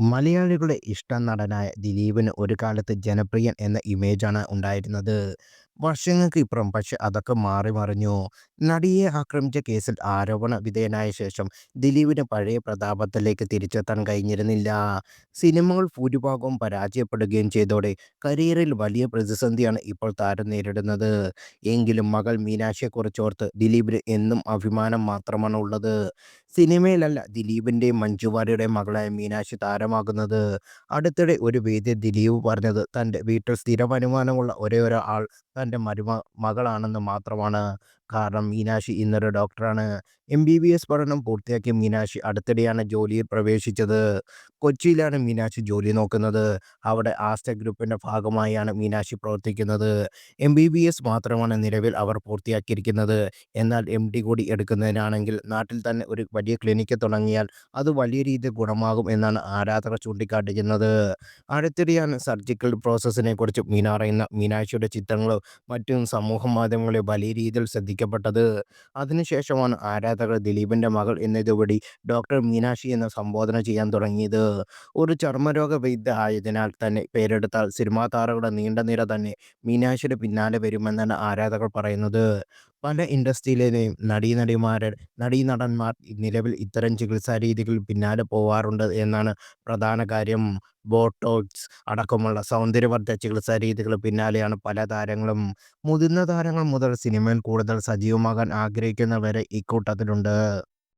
മലയാളികളുടെ ഇഷ്ട നടനായ ദിലീപിന് ഒരു കാലത്ത് ജനപ്രിയൻ എന്ന ഇമേജാണ് ഉണ്ടായിരുന്നത്. വർഷങ്ങൾക്ക് ഇപ്പുറം പക്ഷെ അതൊക്കെ മാറി മറിഞ്ഞു. നടിയെ ആക്രമിച്ച കേസിൽ ആരോപണ വിധേയനായ ശേഷം ദിലീപിന് പഴയ പ്രതാപത്തിലേക്ക് തിരിച്ചെത്താൻ കഴിഞ്ഞിരുന്നില്ല. സിനിമകൾ ഭൂരിഭാഗവും പരാജയപ്പെടുകയും ചെയ്തോടെ കരിയറിൽ വലിയ പ്രതിസന്ധിയാണ് ഇപ്പോൾ താരം നേരിടുന്നത്. എങ്കിലും മകൾ മീനാക്ഷിയെക്കുറിച്ചോർത്ത് ദിലീപിന് എന്നും അഭിമാനം മാത്രമാണ് ഉള്ളത്. സിനിമയിലല്ല ദിലീപിൻ്റെയും മഞ്ജു വാര്യരുടെയും മകളായ മീനാക്ഷി താരമാകുന്നത്. അടുത്തിടെ ഒരു വേദിയിൽ ദിലീപ് പറഞ്ഞത് തൻ്റെ വീട്ടിൽ സ്ഥിര വരുമാനമുള്ള ഒരേയൊരാൾ തൻ്റെ മകളാണെന്ന് മാത്രമാണ്. കാരണം മീനാക്ഷി ഇന്നൊരു ഡോക്ടറാണ്. MBBS പഠനം പൂർത്തിയാക്കിയ മീനാക്ഷി അടുത്തിടെയാണ് ജോലിയിൽ പ്രവേശിച്ചത്. കൊച്ചിയിലാണ് മീനാക്ഷി ജോലി നോക്കുന്നത്. അവിടെ ആസ്റ്റർ ഗ്രൂപ്പിൻ്റെ ഭാഗമായാണ് മീനാക്ഷി പ്രവർത്തിക്കുന്നത്. MBBS മാത്രമാണ് നിലവിൽ അവർ പൂർത്തിയാക്കിയിരിക്കുന്നത്. എന്നാൽ MD കൂടി എടുക്കുന്നതിനാണെങ്കിൽ നാട്ടിൽ തന്നെ ഒരു വലിയ ക്ലിനിക്ക് തുടങ്ങിയാൽ അത് വലിയ രീതിയിൽ ഗുണമാകും എന്നാണ് ആരാധകർ ചൂണ്ടിക്കാട്ടിക്കുന്നത്. അടുത്തിടെയാണ് സർജിക്കൽ പ്രോസസ്സിനെക്കുറിച്ച് അറിയുന്ന മീനാക്ഷിയുടെ ചിത്രങ്ങളും മറ്റും സമൂഹമാധ്യമങ്ങളിൽ വലിയ രീതിയിൽ ശ്രദ്ധിക്കപ്പെട്ടത്. അതിനുശേഷമാണ് ആരാധകർ ദിലീപിൻ്റെ മകൾ എന്നതുപടി ഡോക്ടർ മീനാക്ഷി എന്ന് സംബോധന ചെയ്യാൻ തുടങ്ങിയത്. ഒരു ചർമ്മരോഗ വൈദ്യ ആയതിനാൽ തന്നെ പേരെടുത്താൽ സിനിമാ താരങ്ങളുടെ നീണ്ട നിര തന്നെ മീനാക്ഷിയുടെ പിന്നാലെ വരുമെന്നാണ് ആരാധകർ പറയുന്നത്. പല ഇൻഡസ്ട്രിയിലെയും നടീനടന്മാർ നിലവിൽ ഇത്തരം ചികിത്സാ രീതികളിൽ പിന്നാലെ പോവാറുണ്ട് എന്നാണ് പ്രധാന കാര്യം. ബോട്ടോക്സ് അടക്കമുള്ള സൗന്ദര്യവർദ്ധക ചികിത്സാ രീതികൾ പിന്നാലെയാണ് പല താരങ്ങളും. മുതിർന്ന താരങ്ങൾ മുതൽ സിനിമയിൽ കൂടുതൽ സജീവമാകാൻ ആഗ്രഹിക്കുന്നവർ വരെ ഇക്കൂട്ടത്തിലുണ്ട്.